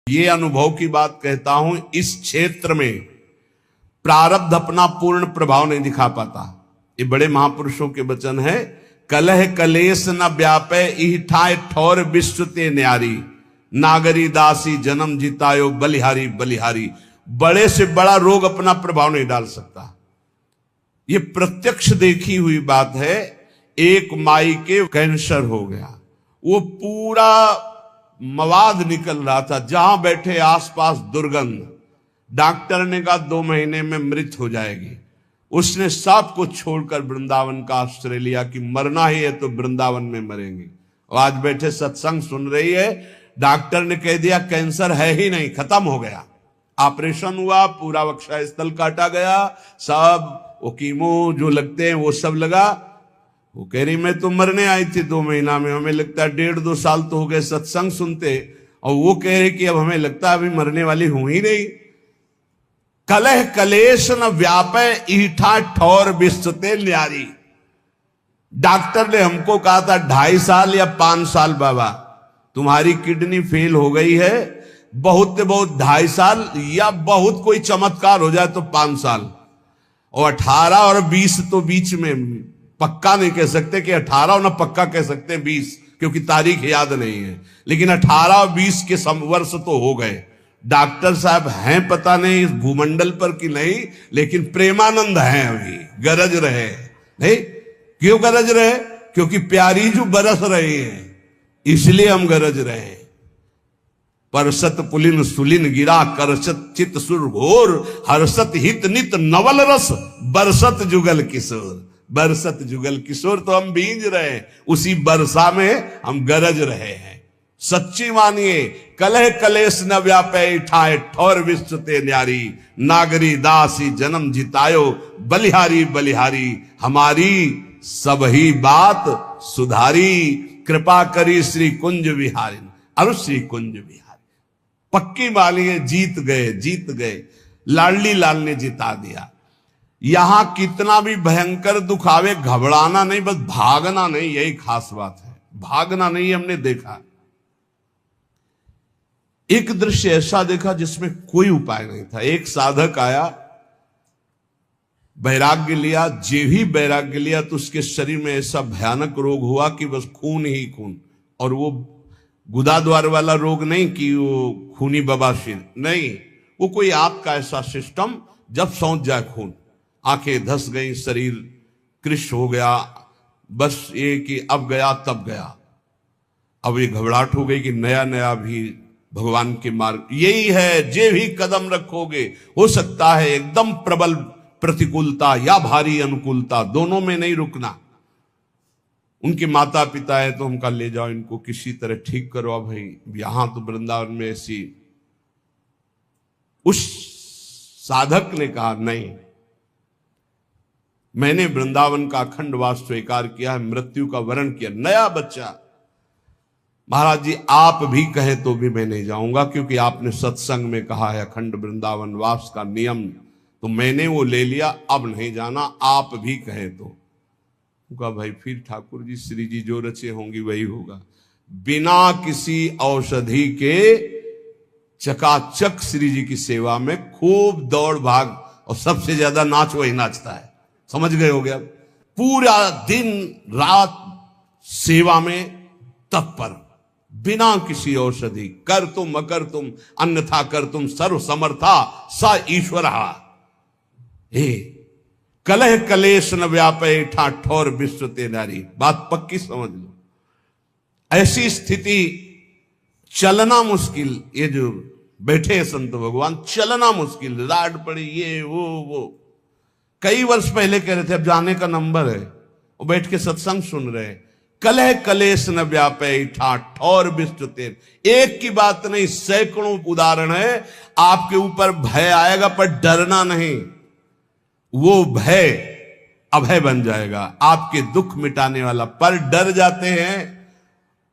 ये अनुभव की बात कहता हूं, इस क्षेत्र में प्रारब्ध अपना पूर्ण प्रभाव नहीं दिखा पाता। ये बड़े महापुरुषों के वचन है। कलह कलेश न व्यापे इठाए ठौर विश्व ते न्यारी, नागरी दासी जन्म जितायो बलिहारी बलिहारी। बड़े से बड़ा रोग अपना प्रभाव नहीं डाल सकता। ये प्रत्यक्ष देखी हुई बात है। एक माई के कैंसर हो गया, वो पूरा मवाद निकल रहा था, जहां बैठे आसपास दुर्गंध। डॉक्टर ने कहा 2 महीने में मृत हो जाएगी। उसने सब कुछ छोड़कर वृंदावन का आश्रय लिया कि मरना ही है तो वृंदावन में मरेंगे। और आज बैठे सत्संग सुन रही है। डॉक्टर ने कह दिया कैंसर है ही नहीं, खत्म हो गया। ऑपरेशन हुआ, पूरा वक्षा स्थल काटा गया, सब वो कीमो जो लगते हैं वो सब लगा। वो कह रही मैं तो मरने आई थी 2 महीना में, हमें लगता है 1.5-2 साल तो हो गए सत्संग सुनते। और वो कह रहे कि अब हमें लगता है अभी मरने वाली हूं ही नहीं। कलह कलेश न व्यापे ईठा ठौर विस्तते न्यारी। डॉक्टर ने हमको कहा था 2.5 साल या 5 साल बाबा तुम्हारी किडनी फेल हो गई है, बहुत 2.5 साल या बहुत कोई चमत्कार हो जाए तो 5 साल। और 18 और 20 तो बीच में, पक्का नहीं कह सकते कि 18 और ना पक्का कह सकते 20, क्योंकि तारीख याद नहीं है। लेकिन 18 और 20 के वर्ष तो हो गए। डॉक्टर साहब हैं पता नहीं इस भूमंडल पर कि नहीं, लेकिन प्रेमानंद हैं अभी, गरज रहे नहीं। क्यों गरज रहे? क्योंकि प्यारी जो बरस रही है, इसलिए हम गरज रहे हैं। परसत पुलिन सुलिन गिरा करसत चित सुर घोर, हर्षत हित नित नवल रस बरसत जुगल किशोर। बरसत जुगल किशोर तो हम भींज रहे हैं, उसी बरसा में हम गरज रहे हैं। सच्ची मानिए, कलह कलेश न व्यापे ठाए ठौर विश्व ते न्यारी, नागरी दासी जन्म जितायो बलिहारी बलिहारी। हमारी सब ही बात सुधारी, कृपा करी श्री कुंज विहारी। अरु श्री कुंज विहारी पक्की मानिए, जीत गए जीत गए। लाडली लाल ने जिता दिया। यहां कितना भी भयंकर दुख आवे, घबराना नहीं, बस भागना नहीं, यही खास बात है। भागना नहीं। हमने देखा एक दृश्य ऐसा देखा जिसमें कोई उपाय नहीं था। एक साधक आया, वैराग्य लिया, जे भी वैराग्य लिया तो उसके शरीर में ऐसा भयानक रोग हुआ कि बस खून ही खून। और वो गुदाद्वार वाला रोग नहीं कि वो खूनी बवासीर नहीं, वो कोई आंख का ऐसा सिस्टम, जब सौंध जाए खून, आंखें धस गई, शरीर कृश हो गया। बस ये कि अब गया तब गया। अब ये घबराहट हो गई कि नया नया भी भगवान के मार्ग यही है, जे भी कदम रखोगे हो सकता है एकदम प्रबल प्रतिकूलता या भारी अनुकूलता, दोनों में नहीं रुकना। उनके माता पिता है तो हमका ले जाओ, इनको किसी तरह ठीक करो। अब भाई यहां तो वृंदावन में ऐसी। उस साधक ने कहा नहीं, मैंने वृंदावन का अखंड वास स्वीकार किया है, मृत्यु का वरण किया। नया बच्चा, महाराज जी आप भी कहें तो भी मैं नहीं जाऊंगा, क्योंकि आपने सत्संग में कहा है अखंड वृंदावन वास का नियम, तो मैंने वो ले लिया, अब नहीं जाना, आप भी कहें तो। कहा भाई फिर ठाकुर जी श्री जी जो रचे होंगी वही होगा। बिना किसी औषधि के चकाचक श्री जी की सेवा में खूब दौड़ भाग, और सबसे ज्यादा नाच वही नाचता है। समझ गए हो गया? पूरा दिन रात सेवा में तत्पर, बिना किसी औषधि। कर तुम अकर तुम अन्यथा कर तुम सर्व समर्था सा ईश्वर। कलह कलेश न व्यापे ठा ठौर विश्व ते नारी। बात पक्की समझ लो। ऐसी स्थिति, चलना मुश्किल। ये जो बैठे हैं संत भगवान, चलना मुश्किल, राड पड़ी, ये वो। कई वर्ष पहले कह रहे थे, अब जाने का नंबर है, वो बैठ के सत्संग सुन रहे हैं। कलह कलेश न व्यापे ठा ठौर विश्व ते। एक की बात नहीं, सैकड़ों उदाहरण है। आपके ऊपर भय आएगा पर डरना नहीं, वो भय अभय बन जाएगा, आपके दुख मिटाने वाला। पर डर जाते हैं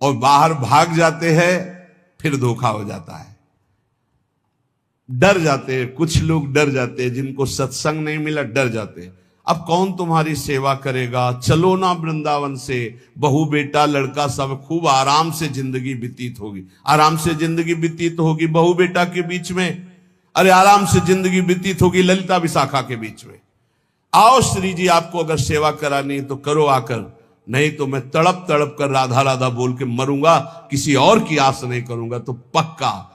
और बाहर भाग जाते हैं, फिर धोखा हो जाता है। डर जाते हैं, कुछ लोग डर जाते हैं, जिनको सत्संग नहीं मिला डर जाते हैं। अब कौन तुम्हारी सेवा करेगा, चलो ना वृंदावन से, बहू बेटा लड़का सब खूब आराम से जिंदगी व्यतीत होगी। आराम से जिंदगी व्यतीत होगी बहू बेटा के बीच में, अरे आराम से जिंदगी व्यतीत होगी ललिता विशाखा के बीच में। आओ श्री जी, आपको अगर सेवा करानी तो करो आकर, नहीं तो मैं तड़प तड़प कर राधा राधा बोल के मरूंगा, किसी और की आस नहीं करूंगा। तो पक्का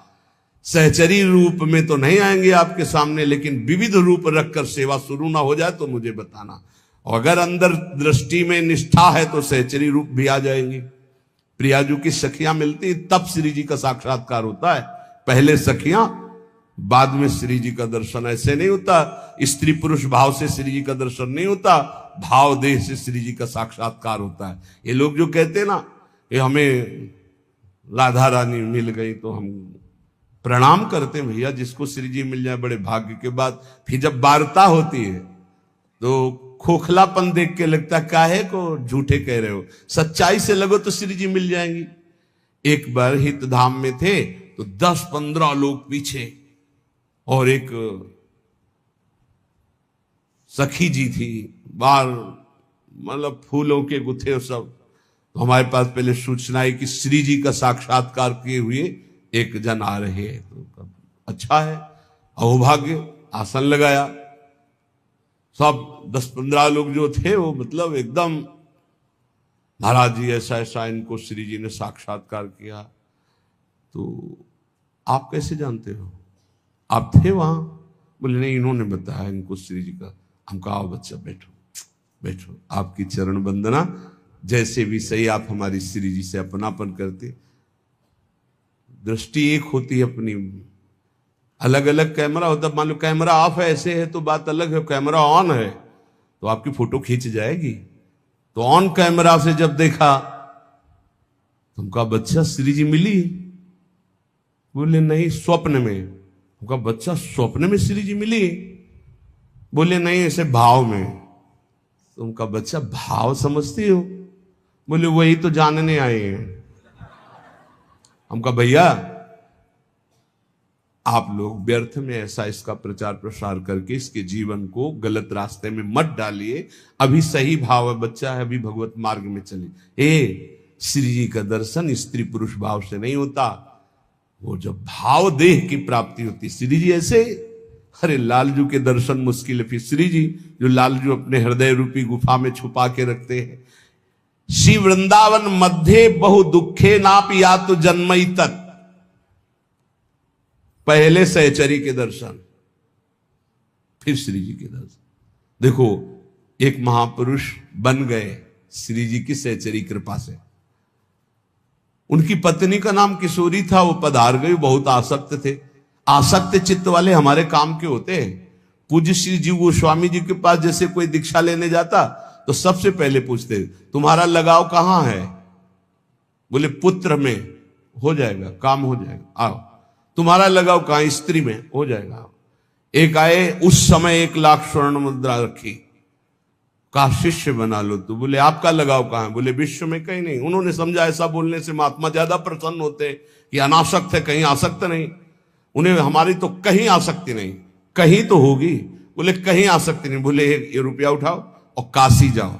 सहचरी रूप में तो नहीं आएंगे आपके सामने, लेकिन विविध रूप रखकर सेवा शुरू ना हो जाए तो मुझे बताना। और अगर अंदर दृष्टि में निष्ठा है तो सहचरी रूप भी आ जाएंगी। प्रियाजू की सखियां मिलती तब श्री जी का साक्षात्कार होता है, पहले सखियां बाद में श्री जी का दर्शन। ऐसे नहीं होता, स्त्री पुरुष भाव से श्री जी का दर्शन नहीं होता, भाव देह से श्री जी का साक्षात्कार होता है। ये लोग जो कहते हैं ना ये हमें राधा रानी मिल गई तो हम प्रणाम करते हैं, भैया जिसको श्री जी मिल जाए बड़े भाग्य के बाद। फिर जब वार्ता होती है तो खोखलापन देख के लगता काहे को झूठे कह रहे हो, सच्चाई से लगो तो श्री जी मिल जाएंगी। एक बार हित धाम में थे तो 10-15 लोग पीछे और एक सखी जी थी, बाल मतलब फूलों के गुथे सब। तो हमारे पास पहले सूचना आई कि श्री जी का साक्षात्कार किए हुए एक जन आ रहे हैं। तो अच्छा है, अहोभाग्य, आसन लगाया। सब 10-15 लोग जो थे वो मतलब एकदम महाराज जी ऐसा ऐसा इनको श्री जी ने साक्षात्कार किया। तो आप कैसे जानते हो, आप थे वहां? बोले नहीं, इन्होंने बताया इनको श्री जी का। हम कहा आओ बच्चा बैठो बैठो, आपकी चरण वंदना, जैसे भी सही आप हमारी श्री जी से अपनापन करते। दृष्टि एक होती है अपनी, अलग अलग कैमरा होता है। मान लो कैमरा ऑफ है ऐसे है तो बात अलग है, कैमरा ऑन है तो आपकी फोटो खींच जाएगी। तो ऑन कैमरा से जब देखा तुमका बच्चा श्री जी मिली? बोले नहीं स्वप्न में। उनका बच्चा स्वप्न में श्री जी मिली? बोले नहीं ऐसे भाव में। तो उनका बच्चा भाव समझती हो? बोले वही तो जानने आए हैं। हमका भैया आप लोग व्यर्थ में ऐसा इसका प्रचार प्रसार करके इसके जीवन को गलत रास्ते में मत डालिए। अभी सही भाव है, बच्चा है, अभी भगवत मार्ग में चलिए। श्री जी का दर्शन स्त्री पुरुष भाव से नहीं होता, वो जब भाव देह की प्राप्ति होती। श्री जी ऐसे, अरे लालजू के दर्शन मुश्किल है, फिर श्री जी जो लालजू अपने हृदय रूपी गुफा में छुपा के रखते हैं। श्री वृंदावन मध्य बहु दुखे नाप या तो जन्मई तक, पहले सहचरी के दर्शन फिर श्री जी के दर्शन। देखो एक महापुरुष बन गए श्री जी की सहचरी कृपा से। उनकी पत्नी का नाम किशोरी था, वो पधार गई, बहुत आसक्त थे। आसक्त चित्त वाले हमारे काम के होते हैं। पूज्य श्री जी गोस्वामी जी के पास जैसे कोई दीक्षा लेने जाता तो सबसे पहले पूछते तुम्हारा लगाव कहां है? बोले पुत्र में, हो जाएगा, काम हो जाएगा, आओ। तुम्हारा लगाव कहां? स्त्री में, हो जाएगा। एक आए, उस समय 1 लाख स्वर्ण मुद्रा रखी, कहा शिष्य बना लो। तो बोले आपका लगाव कहां है? बोले विश्व में कहीं नहीं। उन्होंने समझा ऐसा बोलने से महात्मा ज्यादा प्रसन्न होते हैं कि अनासक्त है, कहीं आसक्त नहीं। उन्हें हमारी तो कहीं आसक्ति नहीं, कहीं तो होगी। बोले कहीं आसक्ति नहीं। बोले ये रुपया उठाओ और काशी जाओ,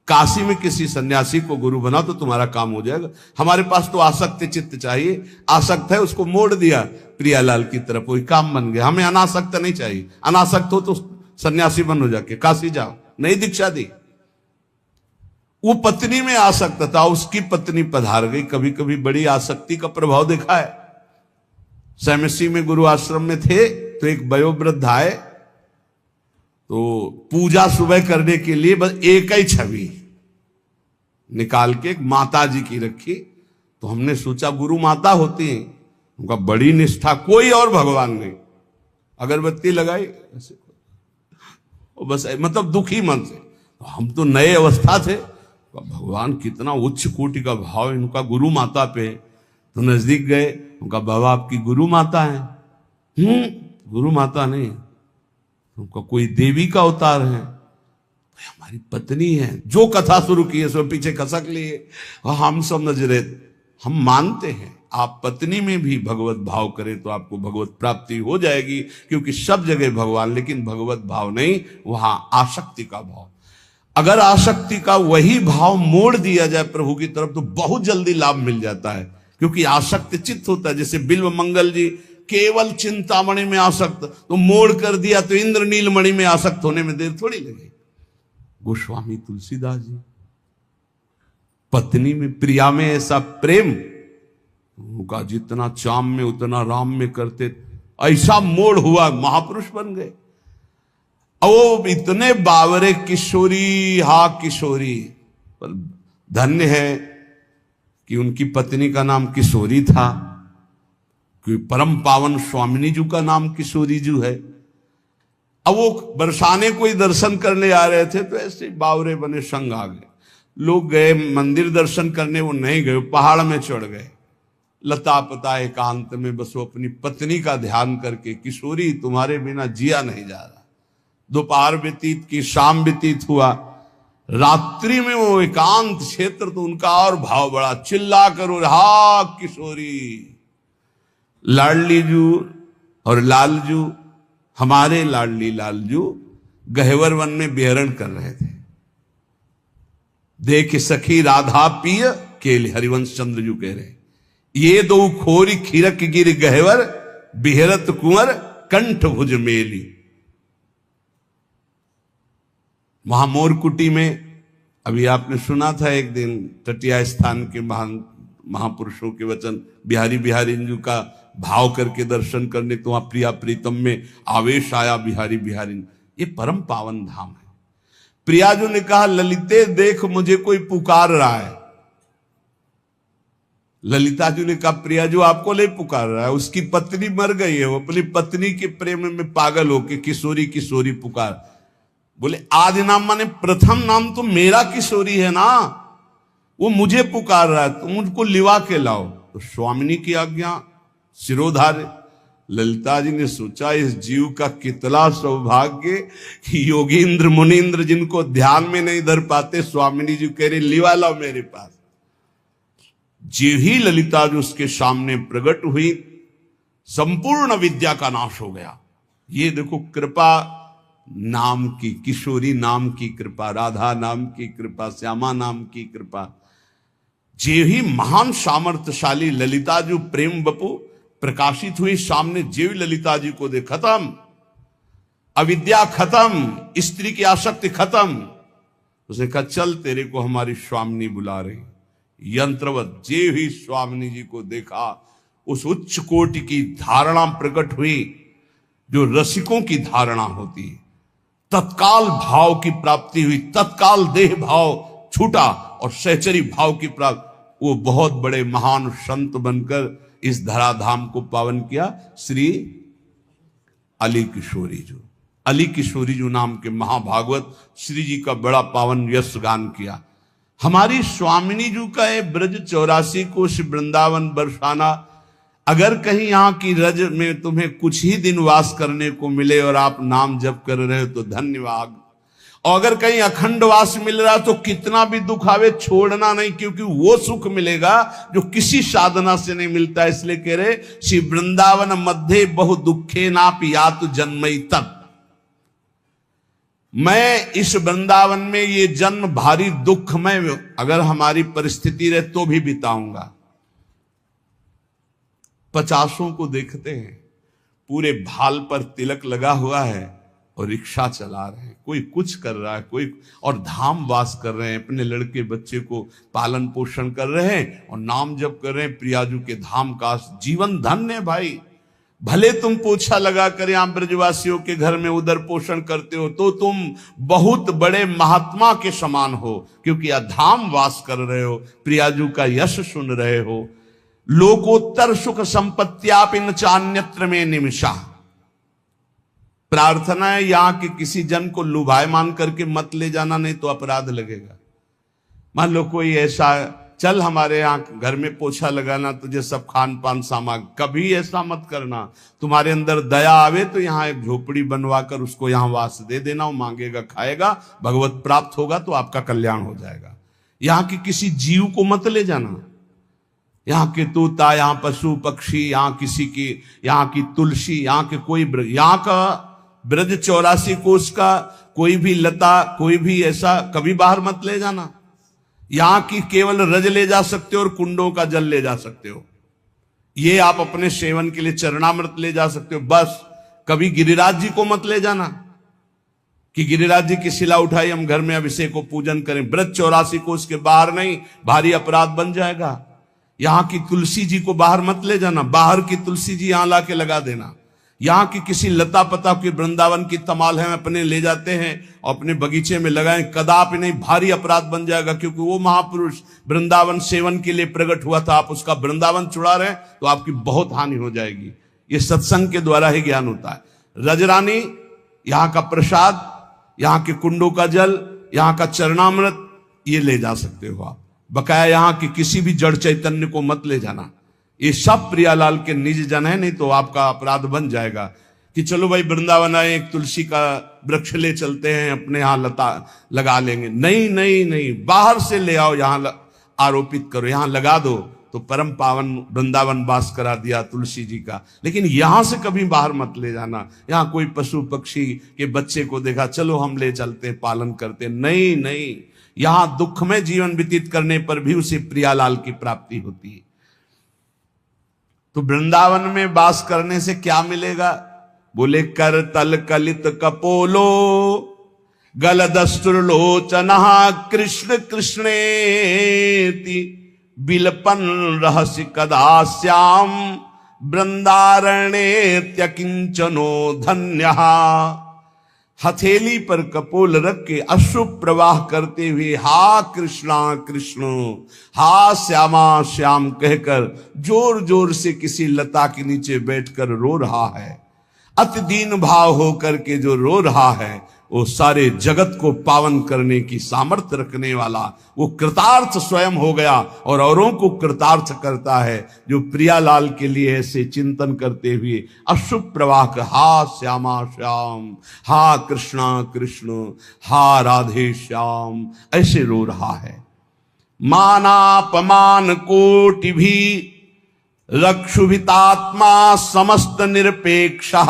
काशी में किसी सन्यासी को गुरु बनाओ तो तुम्हारा काम हो जाएगा। हमारे पास तो आसक्त चित्त चाहिए, आसक्त है उसको मोड़ दिया प्रियालाल की तरफ, वही काम बन गया। हमें अनासक्त नहीं चाहिए, अनासक्त हो तो सन्यासी बनो, जाके काशी जाओ। नहीं दीक्षा दी। वो पत्नी में आसक्त था, उसकी पत्नी पधार गई। कभी कभी बड़ी आसक्ति का प्रभाव देखा है। सैमसी में गुरु आश्रम में थे तो एक वयोवृद्ध आए, तो पूजा सुबह करने के लिए बस एक ही छवि निकाल के एक माता जी की रखी। तो हमने सोचा गुरु माता होती हैं, उनका बड़ी निष्ठा, कोई और भगवान नहीं। अगरबत्ती लगाई ऐसे, बस मतलब दुखी मन से। तो हम तो नए अवस्था थे, भगवान कितना उच्च कोटि का भाव इनका गुरु माता पे। तो नजदीक गए, उनका बाबा आपकी गुरु माता है? गुरु माता नहीं, उनका कोई देवी का अवतार है, हमारी पत्नी है। जो कथा शुरू की है सो पीछे खसक लिए, और हम समझ रहे, हम मानते हैं आप पत्नी में भी भगवत भाव करें तो आपको भगवत प्राप्ति हो जाएगी, क्योंकि सब जगह भगवान, लेकिन भगवत भाव नहीं, वहां आसक्ति का भाव। अगर आसक्ति का वही भाव मोड़ दिया जाए प्रभु की तरफ तो बहुत जल्दी लाभ मिल जाता है, क्योंकि आसक्त चित्त होता है। जैसे बिल्व मंगल जी केवल चिंतामणि में आसक्त, तो मोड़ कर दिया तो इंद्रनील मणि में आसक्त होने में देर थोड़ी लगी। गोस्वामी तुलसीदास जी पत्नी में, प्रिया में ऐसा प्रेम, उनका जितना चाम में उतना राम में करते, ऐसा मोड़ हुआ, महापुरुष बन गए। अब वो इतने बावरे किशोरी, हा किशोरी, पर धन्य है कि उनकी पत्नी का नाम किशोरी था, क्योंकि परम पावन स्वामिनी जी का नाम किशोरी जी है। अब वो बरसाने कोई दर्शन करने आ रहे थे तो ऐसे बावरे बने, संग आ गए। लोग गए मंदिर दर्शन करने, वो नहीं गए, पहाड़ में चढ़ गए, लता पता एकांत में बस वो अपनी पत्नी का ध्यान करके, किशोरी तुम्हारे बिना जिया नहीं जा रहा। दोपहर व्यतीत की, शाम व्यतीत हुआ, रात्रि में वो एकांत क्षेत्र, तो उनका और भाव बड़ा, चिल्ला करो हा किशोरी। लाडली जू और लालजू, हमारे लाडली लालजू गहवर वन में विहरण कर रहे थे। देख सखी राधा पिय केल, हरिवंश चंद्र जू कह रहे, ये दो खोरी खीरक गिर गहवर, बिहरत कुंवर कंठ भुज मेली। वहां मोरकुटी में, अभी आपने सुना था एक दिन तटिया स्थान के महान महापुरुषों के वचन, बिहारी बिहारी जी का भाव करके दर्शन करने, तो वहां प्रिया प्रीतम में आवेश आया बिहारी बिहारी। ये परम पावन धाम है। प्रियाजू ने कहा, ललिते देख मुझे कोई पुकार रहा है। ललिता जी ने कहा, प्रियाजू आपको नहीं पुकार रहा है, उसकी पत्नी मर गई है, वो अपनी पत्नी के प्रेम में पागल होके किशोरी किशोरी पुकार। बोले आदि नाम माने प्रथम नाम तो मेरा किशोरी है ना, वो मुझे पुकार रहा है, तुम उनको लिवा के लाओ। तो स्वामिनी की आज्ञा सिरोधार्य। ललिता जी ने सोचा, इस जीव का कितना सौभाग्य कि योगींद्र मुनीन्द्र जिनको ध्यान में नहीं धर पाते, स्वामिनी जी कह रहे लिवा लाओ मेरे पास। जीव ही ललिता जी उसके सामने प्रकट हुई, संपूर्ण विद्या का नाश हो गया। ये देखो कृपा नाम की, किशोरी नाम की कृपा, राधा नाम की कृपा, श्यामा नाम की कृपा। जे ही महान सामर्थ्यशाली ललिता जी प्रेम बपू प्रकाशित हुई सामने, जेव ललिता जी को दे, खत्म अविद्या, खत्म स्त्री की आसक्ति खत्म। उसने कहा चल तेरे को हमारी स्वामिनी बुला रही। यंत्रवत जेव ही स्वामिनी जी को देखा, उस उच्च कोटि की धारणा प्रकट हुई जो रसिकों की धारणा होती है। तत्काल भाव की प्राप्ति हुई, तत्काल देह भाव छूटा और सहचरी भाव की प्राप्ति। वो बहुत बड़े महान संत बनकर इस धराधाम को पावन किया। श्री अली किशोरी जो, अली किशोरी जो नाम के महाभागवत श्री जी का बड़ा पावन यश गान किया। हमारी स्वामिनी जी का है ब्रज 84 कोश वृंदावन बरसाना। अगर कहीं यहाँ की रज में तुम्हें कुछ ही दिन वास करने को मिले और आप नाम जप कर रहे हो तो धन्यवाद। और अगर कहीं अखंड वास मिल रहा तो कितना भी दुख आवे छोड़ना नहीं, क्योंकि वो सुख मिलेगा जो किसी साधना से नहीं मिलता। इसलिए कह रहे, श्री वृंदावन मध्य बहु दुखे नापि यातु जन्मई तत्। मैं इस वृंदावन में ये जन्म भारी दुख में, अगर हमारी परिस्थिति रहे तो भी बिताऊंगा। 50 को देखते हैं पूरे भाल पर तिलक लगा हुआ है और रिक्शा चला रहे हैं, कोई कुछ कर रहा है, कोई और धाम वास कर रहे हैं, अपने लड़के बच्चे को पालन पोषण कर रहे हैं और नाम जप कर रहे हैं प्रियाजू के धाम का। जीवन धन्य है भाई। भले तुम पोछा लगा कर यहां ब्रजवासियों के घर में उधर पोषण करते हो तो तुम बहुत बड़े महात्मा के समान हो, क्योंकि यह धाम वास कर रहे हो, प्रियाजू का यश सुन रहे हो। लोकोत्तर सुख संपत्त्यापिन चान्यत्र में निमिषा। प्रार्थना है यहां के किसी जन को लुभायमान करके मत ले जाना, नहीं तो अपराध लगेगा। मान लो कोई ऐसा, चल हमारे यहाँ घर में पोछा लगाना, तुझे सब खान पान सामान, कभी ऐसा मत करना। तुम्हारे अंदर दया आवे तो यहाँ एक झोपड़ी बनवा कर उसको यहाँ वास दे देना, वो मांगेगा खाएगा, भगवत प्राप्त होगा तो आपका कल्याण हो जाएगा। यहाँ के किसी जीव को मत ले जाना। यहाँ के तोता, यहाँ पशु पक्षी, यहाँ किसी की, यहाँ की तुलसी, यहाँ के कोई यहाँ का ब्रज 84 कोष का कोई भी लता, कोई भी ऐसा कभी बाहर मत ले जाना। यहाँ की केवल रज ले जा सकते हो और कुंडों का जल ले जा सकते हो, ये आप अपने सेवन के लिए चरणामृत ले जा सकते हो, बस। कभी गिरिराज जी को मत ले जाना कि गिरिराज जी की शिला उठाई हम घर में अभिषेक को पूजन करें। ब्रज 84 को उसके बाहर नहीं, भारी अपराध बन जाएगा। यहां की तुलसी जी को बाहर मत ले जाना, बाहर की तुलसी जी यहां लाके लगा देना। यहां की किसी लता पता की वृंदावन की तमाल है अपने ले जाते हैं और अपने बगीचे में लगाएं, कदापि नहीं, भारी अपराध बन जाएगा। क्योंकि वो महापुरुष वृंदावन सेवन के लिए प्रकट हुआ था, आप उसका वृंदावन चुरा रहे हैं तो आपकी बहुत हानि हो जाएगी। ये सत्संग के द्वारा ही ज्ञान होता है। रजरानी, यहाँ का प्रसाद, यहाँ के कुंडों का जल, यहाँ का चरणामृत, ये ले जा सकते हो आप। बकाया यहाँ के किसी भी जड़ चैतन्य को मत ले जाना। ये सब प्रियालाल के निज जन है, नहीं तो आपका अपराध बन जाएगा कि चलो भाई वृंदावन आए, एक तुलसी का वृक्ष ले चलते हैं, अपने यहाँ लता लगा लेंगे। नहीं नहीं नहीं, बाहर से ले आओ, यहाँ आरोपित करो, यहाँ लगा दो, तो परम पावन वृंदावन वास करा दिया तुलसी जी का। लेकिन यहां से कभी बाहर मत ले जाना। यहाँ कोई पशु पक्षी के बच्चे को देखा, चलो हम ले चलते पालन करते, नहीं नहीं, यहां दुख में जीवन व्यतीत करने पर भी उसे प्रियालाल की प्राप्ति होती है। तो वृंदावन में वास करने से क्या मिलेगा? बोले कर तल कलित कपोलो गल दस्तुर्लोचना कृष्ण कृष्णेति बिलपन रहस्य कदा श्याम वृंदारण्ये त्यकिंचनो धन्य। हथेली पर कपोल रख के अश्रु प्रवाह करते हुए हा कृष्णा कृष्ण, हा श्यामा श्याम कहकर जोर जोर से किसी लता के नीचे बैठकर रो रहा है। अति दीन भाव होकर के जो रो रहा है, वो सारे जगत को पावन करने की सामर्थ्य रखने वाला, वो कृतार्थ स्वयं हो गया और औरों को कृतार्थ करता है। जो प्रियालाल के लिए ऐसे चिंतन करते हुए अशुभ प्रवाह का हा श्यामा श्याम, हा कृष्णा कृष्ण, हा राधे श्याम, ऐसे रो रहा है। मानापमान कोटि भी रक्षुभितात्मा समस्त निरपेक्षा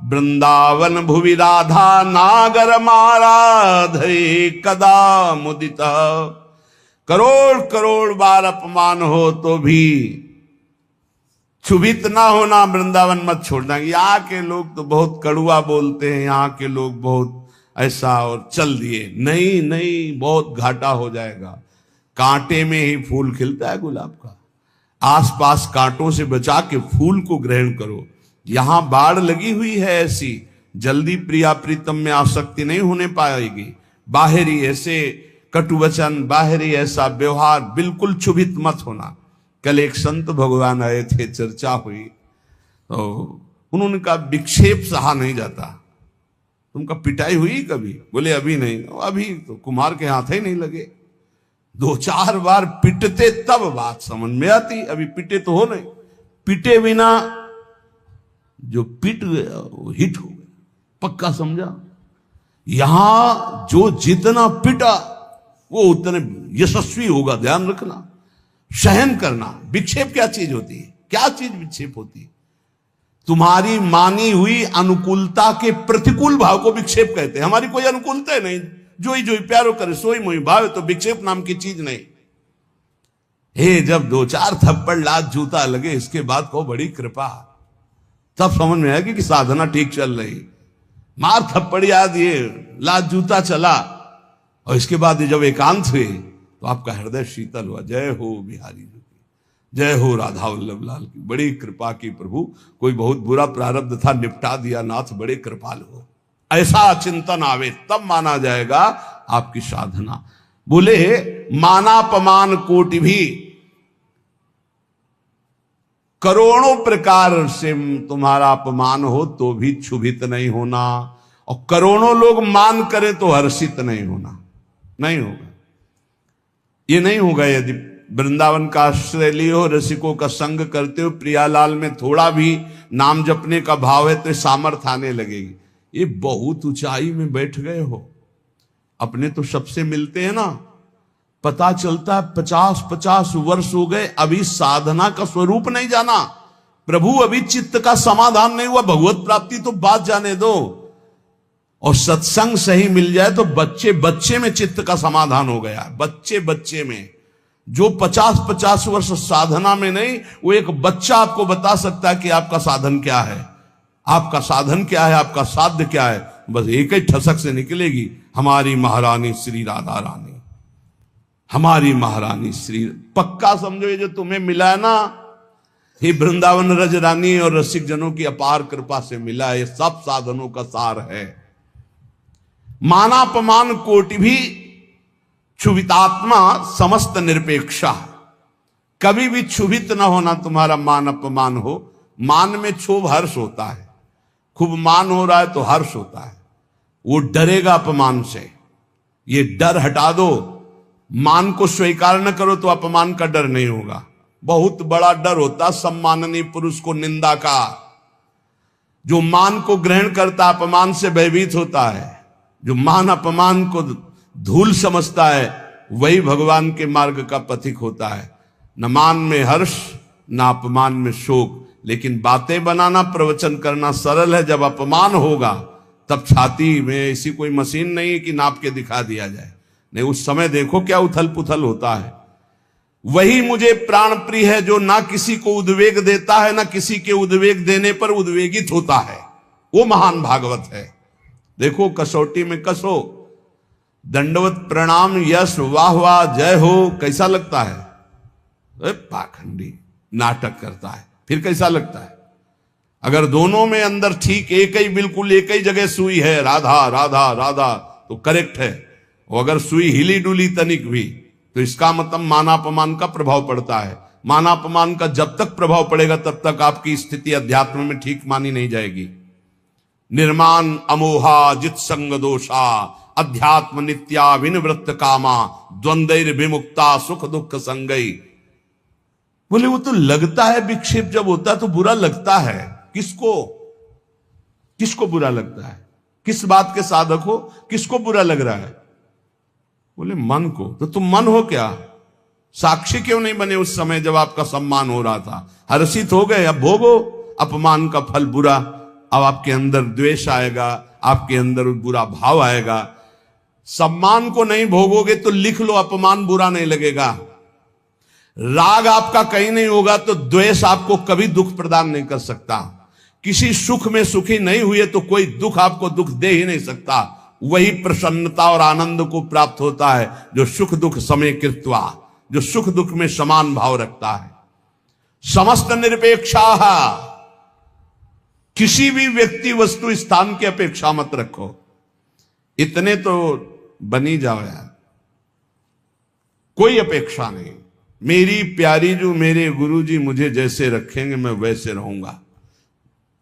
वृंदावन भुवि राधा नागर माराधे कदा मुदिता। करोड़ करोड़ बार अपमान हो तो भी क्षुभित ना होना, वृंदावन मत छोड़ना। यहाँ के लोग तो बहुत कड़ुआ बोलते हैं, यहाँ के लोग बहुत ऐसा, और चल दिए। नहीं नहीं, बहुत घाटा हो जाएगा। कांटे में ही फूल खिलता है गुलाब का, आसपास कांटों से बचा के फूल को ग्रहण करो। यहां बाढ़ लगी हुई है ऐसी, जल्दी प्रिया प्रीतम में आसक्ति नहीं होने पाएगी। बाहरी ऐसे कटुवचन, बाहरी ऐसा व्यवहार, बिल्कुल क्षुभित मत होना। कल एक संत भगवान आए थे, चर्चा हुई, तो उन्होंने कहा विक्षेप सहा नहीं जाता। तुमका पिटाई हुई कभी? बोले अभी नहीं। अभी तो कुमार के हाथ ही नहीं लगे, 2-4 बार पिटते तब बात समझ में आती। अभी पिटे तो हो नहीं, पिटे बिना जो पिट गया वो हिट हो गया, पक्का समझा। यहां जो जितना पिटा वो उतने यशस्वी होगा, ध्यान रखना। सहन करना। विक्षेप क्या चीज होती है? क्या चीज विक्षेप होती है? तुम्हारी मानी हुई अनुकूलता के प्रतिकूल भाव को विक्षेप कहते हैं। हमारी कोई अनुकूलता नहीं, जो ही प्यारो करे सोई मोई भाव, तो विक्षेप नाम की चीज नहीं। हे, जब 2-4 थप्पड़ लात जूता लगे, इसके बाद को बड़ी कृपा, तब समझ में आएगी कि साधना ठीक चल रही। मार थप्पड़ याद, ये लात जूता चला, और इसके बाद जब एकांत हुए तो आपका हृदय शीतल हुआ। जय हो बिहारी जी की, जय हो राधा वल्लभ लाल की। बड़ी कृपा की प्रभु, कोई बहुत बुरा प्रारब्ध था, निपटा दिया नाथ, बड़े कृपाल हो। ऐसा चिंतन आवे तब माना जाएगा आपकी साधना। बोले मानापमान कोटि भी, करोड़ों प्रकार से तुम्हारा अपमान हो तो भी क्षुभित नहीं होना, और करोड़ों लोग मान करें तो हर्षित नहीं होना। नहीं होगा, ये नहीं होगा। यदि वृंदावन का आश्रय लिए हो, रसिकों का संग करते हो, प्रियालाल में थोड़ा भी नाम जपने का भाव है तो सामर्थ्य आने लगेगी। ये बहुत ऊंचाई में बैठ गए हो, अपने तो सबसे मिलते हैं ना, पता चलता है 50-50 वर्ष हो गए, अभी साधना का स्वरूप नहीं जाना। प्रभु अभी चित्त का समाधान नहीं हुआ, भगवत प्राप्ति तो बात जाने दो। और सत्संग सही मिल जाए तो बच्चे बच्चे में चित्त का समाधान हो गया। बच्चे बच्चे में, जो 50-50 वर्ष साधना में नहीं, वो एक बच्चा आपको बता सकता है कि आपका साधन क्या है, आपका साधन क्या है, आपका साध्य क्या है। बस एक ही ठसक से निकलेगी, हमारी महारानी श्री राधा रानी, हमारी महारानी श्री। पक्का समझो ये जो तुम्हें मिला है ना, ये वृंदावन रज रानी और रसिक जनों की अपार कृपा से मिला है। ये सब साधनों का सार है। मानापमान कोटि भी क्षुभितात्मा समस्त निरपेक्षा। कभी भी क्षुभित ना होना तुम्हारा मान अपमान हो। मान में क्षोभ हर्ष होता है, खूब मान हो रहा है तो हर्ष होता है, वो डरेगा अपमान से। ये डर हटा दो, मान को स्वीकार न करो तो अपमान का डर नहीं होगा। बहुत बड़ा डर होता सम्माननीय पुरुष को निंदा का। जो मान को ग्रहण करता अपमान से भयभीत होता है। जो मान अपमान को धूल समझता है वही भगवान के मार्ग का पथिक होता है। न मान में हर्ष न अपमान में शोक। लेकिन बातें बनाना, प्रवचन करना सरल है, जब अपमान होगा तब छाती में ऐसी कोई मशीन नहीं है कि नाप के दिखा दिया जाए। नहीं, उस समय देखो क्या उथल पुथल होता है। वही मुझे प्राण प्रिय है जो ना किसी को उद्वेग देता है, ना किसी के उद्वेग देने पर उद्वेगित होता है। वो महान भागवत है। देखो कसौटी में कसो, दंडवत प्रणाम यश वाह वाह जय हो, कैसा लगता है? पाखंडी नाटक करता है, फिर कैसा लगता है? अगर दोनों में अंदर ठीक एक ही, बिल्कुल एक ही जगह सुई है, राधा राधा राधा, तो करेक्ट है। और अगर सुई हिली डुली तनिक भी, तो इसका मतलब मानापमान का प्रभाव पड़ता है। मानापमान का जब तक प्रभाव पड़ेगा तब तक आपकी स्थिति अध्यात्म में ठीक मानी नहीं जाएगी। निर्माण अमोहा जित संग दोषा अध्यात्म नित्या विनिवृत्त कामा द्वंद्वैर विमुक्ता सुख दुख संगई। बोले वो तो लगता है विक्षेप जब होता है तो बुरा लगता है। किसको? किसको बुरा लगता है? किस बात के साधक हो, किसको बुरा लग रहा है? बोले मन को। तो तुम मन हो क्या? साक्षी क्यों नहीं बने उस समय जब आपका सम्मान हो रहा था? हर्षित हो गए, अब भोगो अपमान का फल बुरा। अब आपके अंदर द्वेष आएगा, आपके अंदर बुरा भाव आएगा। सम्मान को नहीं भोगोगे तो लिख लो, अपमान बुरा नहीं लगेगा। राग आपका कहीं नहीं होगा तो द्वेष आपको कभी दुख प्रदान नहीं कर सकता। किसी सुख में सुखी नहीं हुए तो कोई दुख आपको दुख दे ही नहीं सकता। वही प्रसन्नता और आनंद को प्राप्त होता है जो सुख दुख समय कृत्वा, जो सुख दुख में समान भाव रखता है। समस्त निरपेक्षा, किसी भी व्यक्ति वस्तु स्थान की अपेक्षा मत रखो। इतने तो बनी जाओ यार, कोई अपेक्षा नहीं। मेरी प्यारी जो मेरे गुरुजी मुझे जैसे रखेंगे मैं वैसे रहूंगा।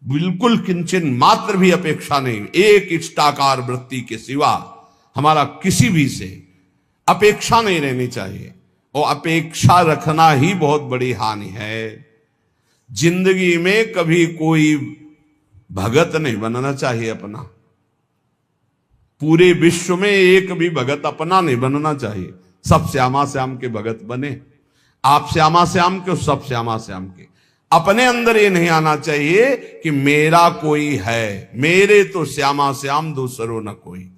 बिल्कुल किंचन मात्र भी अपेक्षा नहीं। एक इष्टाकार वृत्ति के सिवा हमारा किसी भी से अपेक्षा नहीं रहनी चाहिए। और अपेक्षा रखना ही बहुत बड़ी हानि है। जिंदगी में कभी कोई भगत नहीं बनना चाहिए अपना। पूरे विश्व में एक भी भगत अपना नहीं बनना चाहिए। सब श्यामा श्याम के भगत बने। आप श्यामा श्याम के, सब श्यामा श्याम के। अपने अंदर ये नहीं आना चाहिए कि मेरा कोई है, मेरे तो श्यामा श्याम दूसरो न कोई।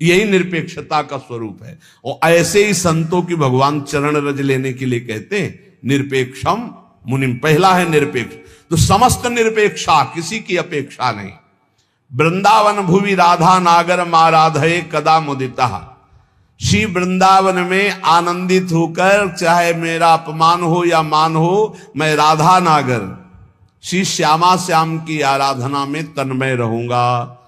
यही निरपेक्षता का स्वरूप है। और ऐसे ही संतों की भगवान चरण रज लेने के लिए कहते हैं निरपेक्षम मुनिम। पहला है निरपेक्ष, तो समस्त निरपेक्षा, किसी की अपेक्षा नहीं। वृंदावन भुवि राधा नागर माराधये कदा मुदिता। श्री वृंदावन में आनंदित होकर, चाहे मेरा अपमान हो या मान हो, मैं राधा नागर श्री श्यामा श्याम की आराधना में तन्मय रहूंगा।